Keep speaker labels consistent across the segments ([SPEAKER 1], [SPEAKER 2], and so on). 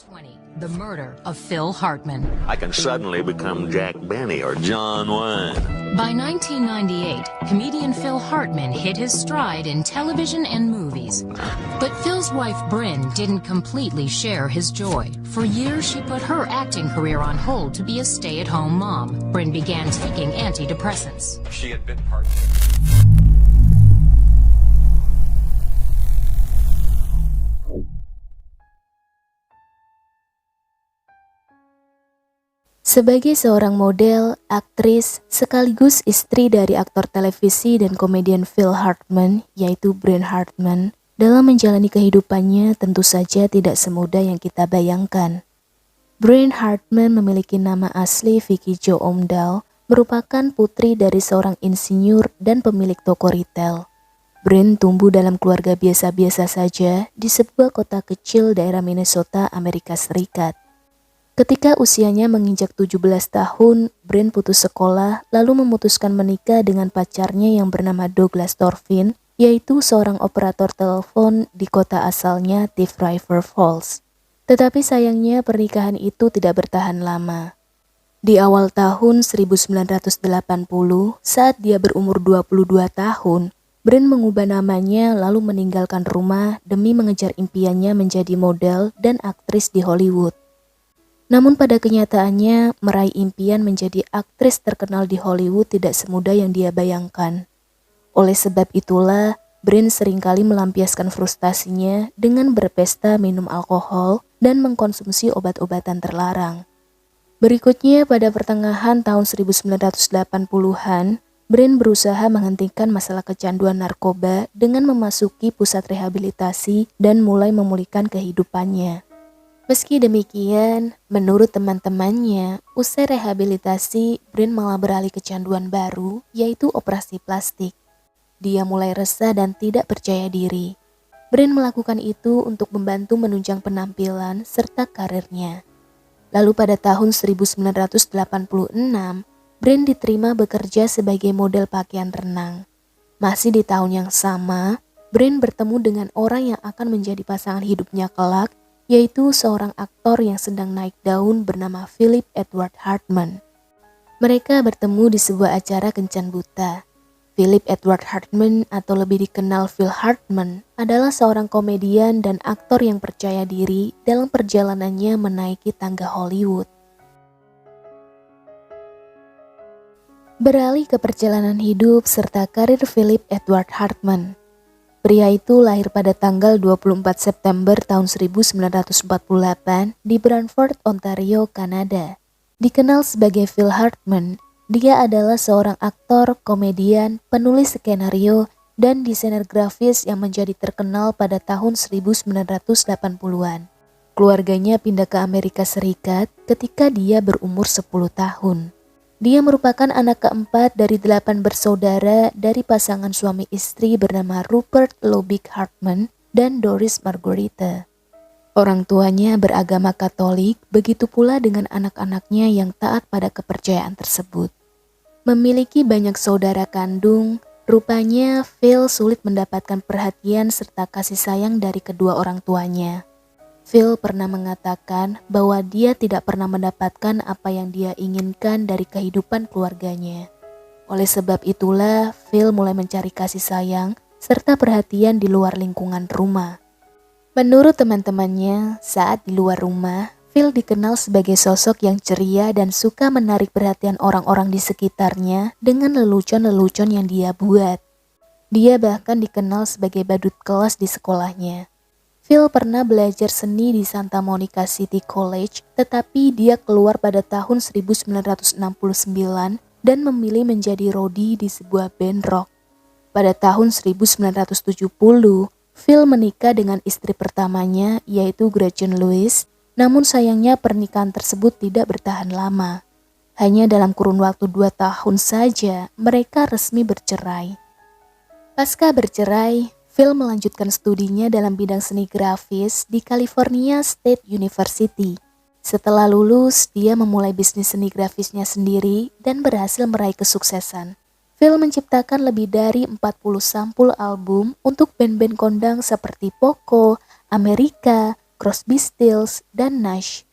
[SPEAKER 1] 2020, the murder of Phil Hartman.
[SPEAKER 2] I can suddenly become Jack Benny or John Wayne.
[SPEAKER 1] By 1998, comedian Phil Hartman hit his stride in television and movies. But Phil's wife, Bryn, didn't completely share his joy. For years, she put her acting career on hold to be a stay-at-home mom. Bryn began taking antidepressants.
[SPEAKER 3] She had been part.
[SPEAKER 4] Sebagai seorang model, aktris, sekaligus istri dari aktor televisi dan komedian Phil Hartman, yaitu Bryn Hartman, dalam menjalani kehidupannya tentu saja tidak semudah yang kita bayangkan. Bryn Hartman memiliki nama asli Vicky Jo Omdal, merupakan putri dari seorang insinyur dan pemilik toko retail. Bryn tumbuh dalam keluarga biasa-biasa saja di sebuah kota kecil daerah Minnesota, Amerika Serikat. Ketika usianya menginjak 17 tahun, Bryn putus sekolah lalu memutuskan menikah dengan pacarnya yang bernama Douglas Thorfinn, yaitu seorang operator telepon di kota asalnya Thief River Falls. Tetapi sayangnya pernikahan itu tidak bertahan lama. Di awal tahun 1980, saat dia berumur 22 tahun, Bryn mengubah namanya lalu meninggalkan rumah demi mengejar impiannya menjadi model dan aktris di Hollywood. Namun pada kenyataannya, meraih impian menjadi aktris terkenal di Hollywood tidak semudah yang dia bayangkan. Oleh sebab itulah, Bryn seringkali melampiaskan frustasinya dengan berpesta minum alkohol dan mengkonsumsi obat-obatan terlarang. Berikutnya pada pertengahan tahun 1980-an, Bryn berusaha menghentikan masalah kecanduan narkoba dengan memasuki pusat rehabilitasi dan mulai memulihkan kehidupannya. Meski demikian, menurut teman-temannya, usai rehabilitasi, Bryn malah beralih kecanduan baru, yaitu operasi plastik. Dia mulai resah dan tidak percaya diri. Bryn melakukan itu untuk membantu menunjang penampilan serta karirnya. Lalu pada tahun 1986, Bryn diterima bekerja sebagai model pakaian renang. Masih di tahun yang sama, Bryn bertemu dengan orang yang akan menjadi pasangan hidupnya kelak, yaitu seorang aktor yang sedang naik daun bernama Philip Edward Hartman. Mereka bertemu di sebuah acara kencan buta. Philip Edward Hartman atau lebih dikenal Phil Hartman adalah seorang komedian dan aktor yang percaya diri dalam perjalanannya menaiki tangga Hollywood. Beralih ke perjalanan hidup serta karir Philip Edward Hartman. Pria itu lahir pada tanggal 24 September tahun 1948 di Brantford, Ontario, Kanada. Dikenal sebagai Phil Hartman, dia adalah seorang aktor, komedian, penulis skenario, dan desainer grafis yang menjadi terkenal pada tahun 1980-an. Keluarganya pindah ke Amerika Serikat ketika dia berumur 10 tahun. Dia merupakan anak keempat dari 8 bersaudara dari pasangan suami istri bernama Rupert Lobick Hartman dan Doris Margarita. Orang tuanya beragama Katolik, begitu pula dengan anak-anaknya yang taat pada kepercayaan tersebut. Memiliki banyak saudara kandung, rupanya Phil sulit mendapatkan perhatian serta kasih sayang dari kedua orang tuanya. Phil pernah mengatakan bahwa dia tidak pernah mendapatkan apa yang dia inginkan dari kehidupan keluarganya. Oleh sebab itulah, Phil mulai mencari kasih sayang serta perhatian di luar lingkungan rumah. Menurut teman-temannya, saat di luar rumah, Phil dikenal sebagai sosok yang ceria dan suka menarik perhatian orang-orang di sekitarnya dengan lelucon-lelucon yang dia buat. Dia bahkan dikenal sebagai badut kelas di sekolahnya. Phil pernah belajar seni di Santa Monica City College, tetapi dia keluar pada tahun 1969 dan memilih menjadi roadie di sebuah band rock. Pada tahun 1970, Phil menikah dengan istri pertamanya, yaitu Gretchen Lewis, namun sayangnya pernikahan tersebut tidak bertahan lama. Hanya dalam kurun waktu 2 tahun saja, mereka resmi bercerai. Pasca bercerai, Phil melanjutkan studinya dalam bidang seni grafis di California State University. Setelah lulus, dia memulai bisnis seni grafisnya sendiri dan berhasil meraih kesuksesan. Phil menciptakan lebih dari 40 sampul album untuk band-band kondang seperti Poco, Amerika, Crosby, Stills, dan Nash.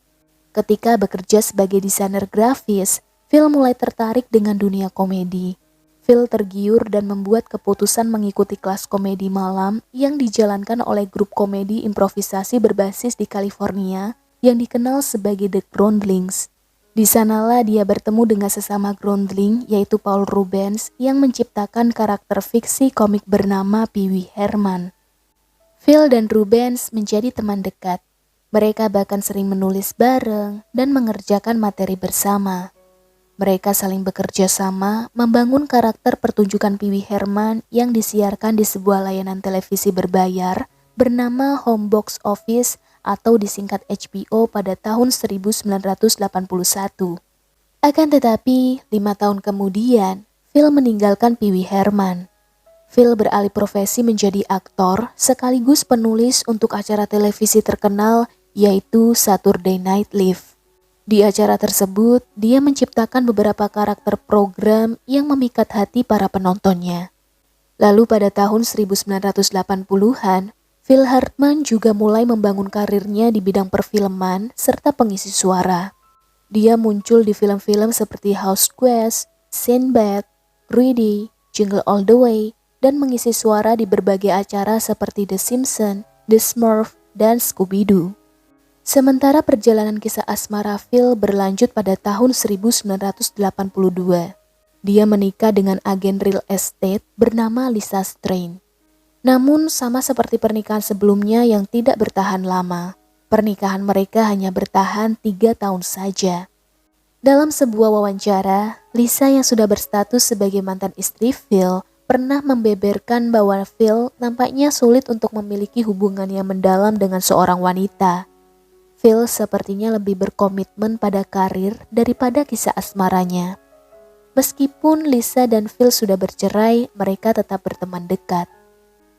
[SPEAKER 4] Ketika bekerja sebagai desainer grafis, Phil mulai tertarik dengan dunia komedi. Phil tergiur dan membuat keputusan mengikuti kelas komedi malam yang dijalankan oleh grup komedi improvisasi berbasis di California yang dikenal sebagai The Groundlings. Di sanalah dia bertemu dengan sesama groundling yaitu Paul Reubens yang menciptakan karakter fiksi komik bernama Pee Wee Herman. Phil dan Reubens menjadi teman dekat. Mereka bahkan sering menulis bareng dan mengerjakan materi bersama. Mereka saling bekerja sama membangun karakter pertunjukan Pee Wee Herman yang disiarkan di sebuah layanan televisi berbayar bernama Home Box Office atau disingkat HBO pada tahun 1981. Akan tetapi, 5 tahun kemudian, Phil meninggalkan Pee Wee Herman. Phil beralih profesi menjadi aktor sekaligus penulis untuk acara televisi terkenal yaitu Saturday Night Live. Di acara tersebut, dia menciptakan beberapa karakter program yang memikat hati para penontonnya. Lalu pada tahun 1980-an, Phil Hartman juga mulai membangun karirnya di bidang perfilman serta pengisi suara. Dia muncul di film-film seperti House Quest, Sinbad, Greedy, Jingle All the Way, dan mengisi suara di berbagai acara seperti The Simpsons, The Smurfs, dan Scooby-Doo. Sementara perjalanan kisah asmara Phil berlanjut pada tahun 1982. Dia menikah dengan agen real estate bernama Lisa Strain. Namun sama seperti pernikahan sebelumnya yang tidak bertahan lama, pernikahan mereka hanya bertahan 3 tahun saja. Dalam sebuah wawancara, Lisa yang sudah berstatus sebagai mantan istri Phil pernah membeberkan bahwa Phil nampaknya sulit untuk memiliki hubungan yang mendalam dengan seorang wanita. Phil sepertinya lebih berkomitmen pada karir daripada kisah asmaranya. Meskipun Lisa dan Phil sudah bercerai, mereka tetap berteman dekat.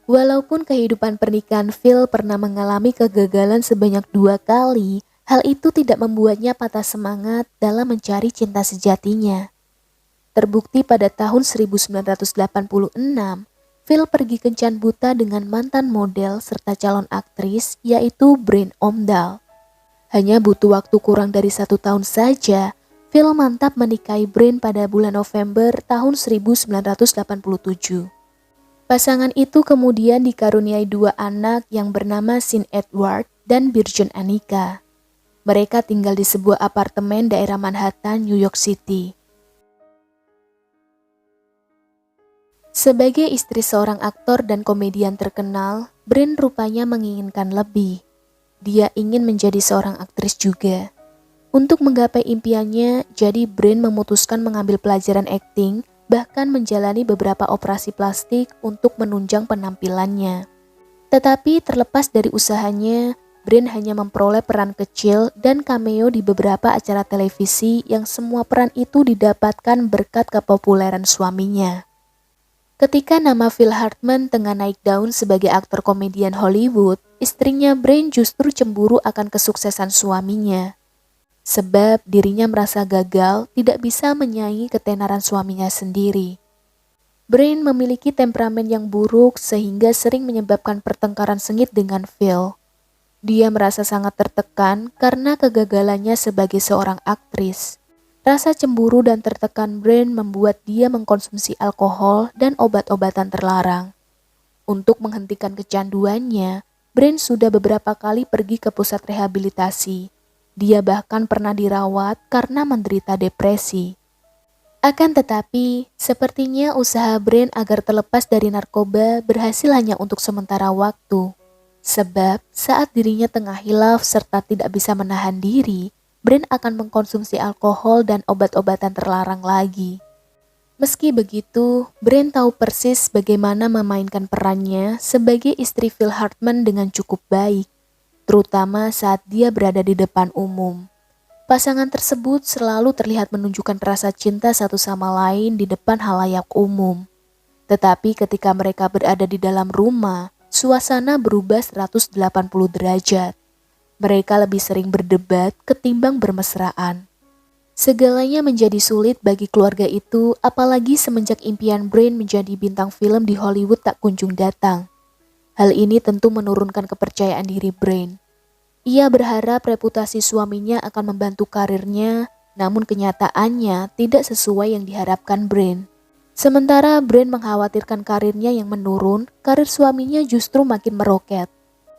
[SPEAKER 4] Walaupun kehidupan pernikahan Phil pernah mengalami kegagalan sebanyak 2 kali, hal itu tidak membuatnya patah semangat dalam mencari cinta sejatinya. Terbukti pada tahun 1986, Phil pergi kencan buta dengan mantan model serta calon aktris yaitu Bryn Omdal. Hanya butuh waktu kurang dari 1 tahun saja, Phil mantap menikahi Bryn pada bulan November tahun 1987. Pasangan itu kemudian dikaruniai 2 anak yang bernama Sean Edward dan Virgin Anika. Mereka tinggal di sebuah apartemen daerah Manhattan, New York City. Sebagai istri seorang aktor dan komedian terkenal, Bryn rupanya menginginkan lebih. Dia ingin menjadi seorang aktris juga. Untuk menggapai impiannya, jadi Bryn memutuskan mengambil pelajaran akting, bahkan menjalani beberapa operasi plastik untuk menunjang penampilannya. Tetapi terlepas dari usahanya, Bryn hanya memperoleh peran kecil dan cameo di beberapa acara televisi yang semua peran itu didapatkan berkat kepopuleran suaminya. Ketika nama Phil Hartman tengah naik daun sebagai aktor komedian Hollywood, istrinya Bryn justru cemburu akan kesuksesan suaminya. Sebab dirinya merasa gagal tidak bisa menyaingi ketenaran suaminya sendiri. Bryn memiliki temperamen yang buruk sehingga sering menyebabkan pertengkaran sengit dengan Phil. Dia merasa sangat tertekan karena kegagalannya sebagai seorang aktris. Rasa cemburu dan tertekan Bryn membuat dia mengkonsumsi alkohol dan obat-obatan terlarang. Untuk menghentikan kecanduannya, Bryn sudah beberapa kali pergi ke pusat rehabilitasi. Dia bahkan pernah dirawat karena menderita depresi. Akan tetapi, sepertinya usaha Bryn agar terlepas dari narkoba berhasil hanya untuk sementara waktu. Sebab saat dirinya tengah hilaf serta tidak bisa menahan diri, Bryn akan mengkonsumsi alkohol dan obat-obatan terlarang lagi. Meski begitu, Bryn tahu persis bagaimana memainkan perannya sebagai istri Phil Hartman dengan cukup baik, terutama saat dia berada di depan umum. Pasangan tersebut selalu terlihat menunjukkan rasa cinta satu sama lain di depan halayak umum. Tetapi ketika mereka berada di dalam rumah, suasana berubah 180 derajat. Mereka lebih sering berdebat ketimbang bermesraan. Segalanya menjadi sulit bagi keluarga itu, apalagi semenjak impian Bryn menjadi bintang film di Hollywood tak kunjung datang. Hal ini tentu menurunkan kepercayaan diri Bryn. Ia berharap reputasi suaminya akan membantu karirnya, namun kenyataannya tidak sesuai yang diharapkan Brent. Sementara Brent mengkhawatirkan karirnya yang menurun, karir suaminya justru makin meroket.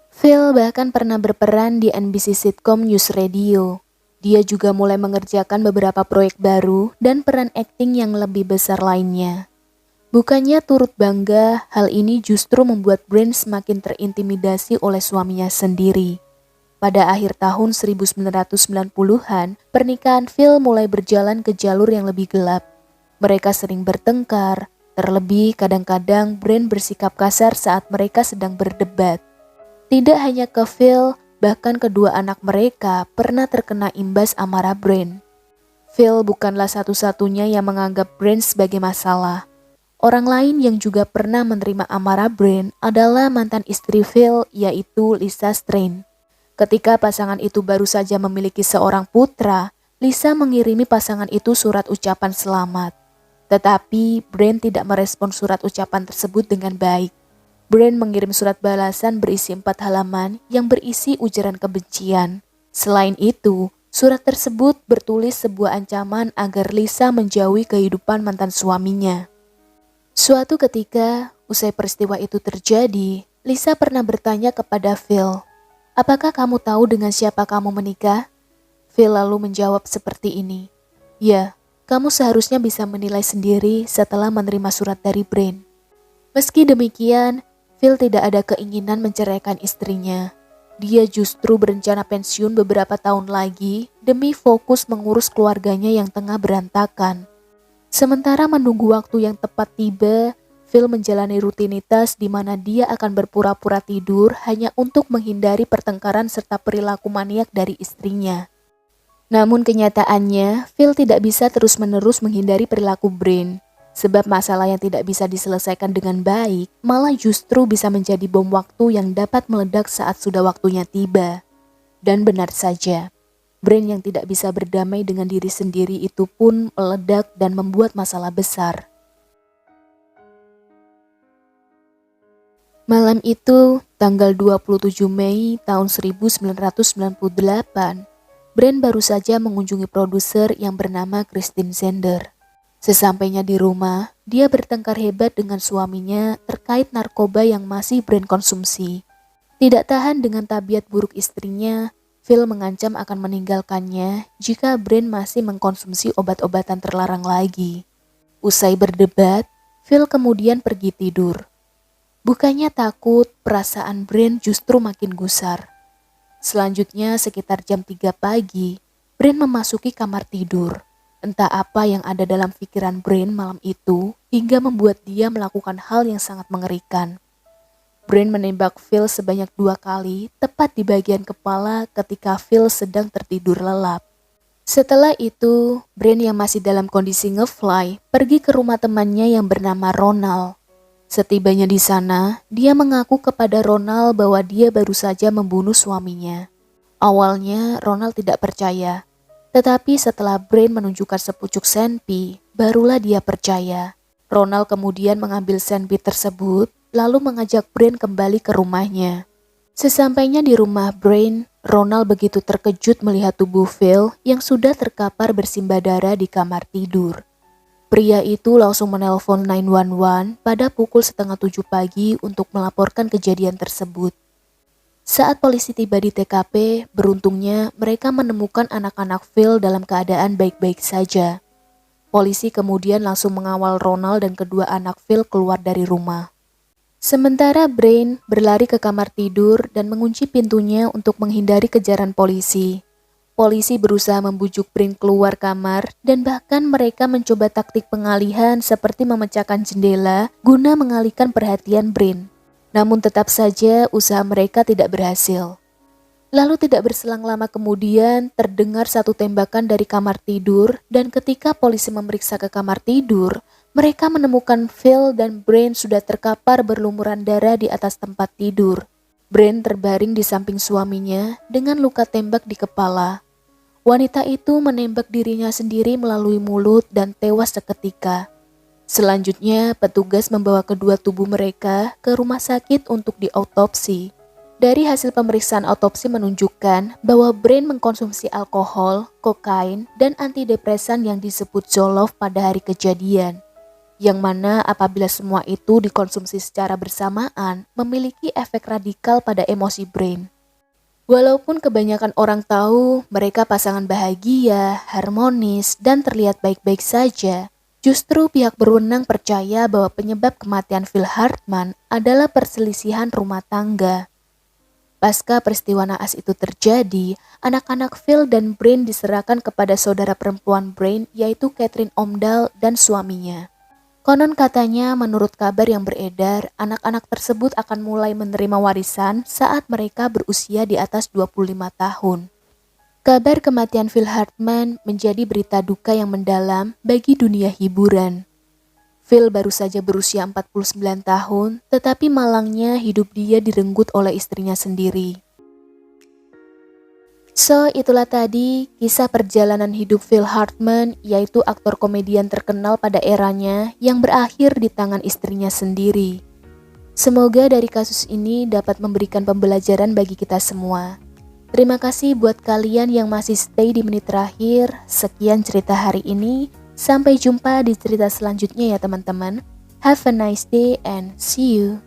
[SPEAKER 4] Phil bahkan pernah berperan di NBC sitcom News Radio. Dia juga mulai mengerjakan beberapa proyek baru dan peran akting yang lebih besar lainnya. Bukannya turut bangga, hal ini justru membuat Brent semakin terintimidasi oleh suaminya sendiri. Pada akhir tahun 1990-an, pernikahan Phil mulai berjalan ke jalur yang lebih gelap. Mereka sering bertengkar, terlebih kadang-kadang Brent bersikap kasar saat mereka sedang berdebat. Tidak hanya ke Phil, bahkan kedua anak mereka pernah terkena imbas amarah Brent. Phil bukanlah satu-satunya yang menganggap Brent sebagai masalah. Orang lain yang juga pernah menerima amarah Brent adalah mantan istri Phil, yaitu Lisa Strain. Ketika pasangan itu baru saja memiliki seorang putra, Lisa mengirimi pasangan itu surat ucapan selamat. Tetapi Brent tidak merespon surat ucapan tersebut dengan baik. Brent mengirim surat balasan berisi 4 halaman yang berisi ujaran kebencian. Selain itu, surat tersebut bertulis sebuah ancaman agar Lisa menjauhi kehidupan mantan suaminya. Suatu ketika, usai peristiwa itu terjadi, Lisa pernah bertanya kepada Phil, "Apakah kamu tahu dengan siapa kamu menikah?" Phil lalu menjawab seperti ini, "Ya, kamu seharusnya bisa menilai sendiri setelah menerima surat dari Brent." Meski demikian, Phil tidak ada keinginan menceraikan istrinya. Dia justru berencana pensiun beberapa tahun lagi demi fokus mengurus keluarganya yang tengah berantakan. Sementara menunggu waktu yang tepat tiba, Phil menjalani rutinitas di mana dia akan berpura-pura tidur hanya untuk menghindari pertengkaran serta perilaku maniak dari istrinya. Namun kenyataannya, Phil tidak bisa terus-menerus menghindari perilaku Brent. Sebab masalah yang tidak bisa diselesaikan dengan baik malah justru bisa menjadi bom waktu yang dapat meledak saat sudah waktunya tiba. Dan benar saja, Brent yang tidak bisa berdamai dengan diri sendiri itu pun meledak dan membuat masalah besar. Malam itu, tanggal 27 Mei tahun 1998, Brent baru saja mengunjungi produser yang bernama Christine Sender. Sesampainya di rumah, dia bertengkar hebat dengan suaminya terkait narkoba yang masih Brent konsumsi. Tidak tahan dengan tabiat buruk istrinya, Phil mengancam akan meninggalkannya jika Brent masih mengkonsumsi obat-obatan terlarang lagi. Usai berdebat, Phil kemudian pergi tidur. Bukannya takut, perasaan Brent justru makin gusar. Selanjutnya sekitar jam 3 pagi, Brent memasuki kamar tidur. Entah apa yang ada dalam pikiran Brent malam itu hingga membuat dia melakukan hal yang sangat mengerikan. Brent menembak Phil sebanyak 2 kali tepat di bagian kepala ketika Phil sedang tertidur lelap. Setelah itu, Brent yang masih dalam kondisi ngefly pergi ke rumah temannya yang bernama Ronald. Setibanya di sana, dia mengaku kepada Ronald bahwa dia baru saja membunuh suaminya. Awalnya Ronald tidak percaya. Tetapi setelah Brent menunjukkan sepucuk senpi, barulah dia percaya. Ronald kemudian mengambil senpi tersebut, lalu mengajak Brent kembali ke rumahnya. Sesampainya di rumah Brent, Ronald begitu terkejut melihat tubuh Phil yang sudah terkapar bersimbah darah di kamar tidur. Pria itu langsung menelpon 911 pada pukul 6:30 pagi untuk melaporkan kejadian tersebut. Saat polisi tiba di TKP, beruntungnya mereka menemukan anak-anak Phil dalam keadaan baik-baik saja. Polisi kemudian langsung mengawal Ronald dan kedua anak Phil keluar dari rumah. Sementara Brent berlari ke kamar tidur dan mengunci pintunya untuk menghindari kejaran polisi. Polisi berusaha membujuk Brent keluar kamar dan bahkan mereka mencoba taktik pengalihan seperti memecahkan jendela guna mengalihkan perhatian Brent. Namun tetap saja usaha mereka tidak berhasil. Lalu tidak berselang lama kemudian terdengar satu tembakan dari kamar tidur dan ketika polisi memeriksa ke kamar tidur, mereka menemukan Phil dan Brent sudah terkapar berlumuran darah di atas tempat tidur. Brent terbaring di samping suaminya dengan luka tembak di kepala. Wanita itu menembak dirinya sendiri melalui mulut dan tewas seketika. Selanjutnya, petugas membawa kedua tubuh mereka ke rumah sakit untuk diautopsi. Dari hasil pemeriksaan otopsi menunjukkan bahwa Brain mengkonsumsi alkohol, kokain, dan antidepresan yang disebut Zoloft pada hari kejadian. Yang mana apabila semua itu dikonsumsi secara bersamaan memiliki efek radikal pada emosi Brain. Walaupun kebanyakan orang tahu mereka pasangan bahagia, harmonis, dan terlihat baik-baik saja, justru pihak berwenang percaya bahwa penyebab kematian Phil Hartman adalah perselisihan rumah tangga. Pasca peristiwa naas itu terjadi, anak-anak Phil dan Brain diserahkan kepada saudara perempuan Brain yaitu Catherine Omdahl dan suaminya. Konon katanya menurut kabar yang beredar, anak-anak tersebut akan mulai menerima warisan saat mereka berusia di atas 25 tahun. Kabar kematian Phil Hartman menjadi berita duka yang mendalam bagi dunia hiburan. Phil baru saja berusia 49 tahun, tetapi malangnya hidup dia direnggut oleh istrinya sendiri. So, itulah tadi kisah perjalanan hidup Phil Hartman, yaitu aktor komedian terkenal pada eranya yang berakhir di tangan istrinya sendiri. Semoga dari kasus ini dapat memberikan pembelajaran bagi kita semua. Terima kasih buat kalian yang masih stay di menit terakhir. Sekian cerita hari ini. Sampai jumpa di cerita selanjutnya ya teman-teman. Have a nice day and see you.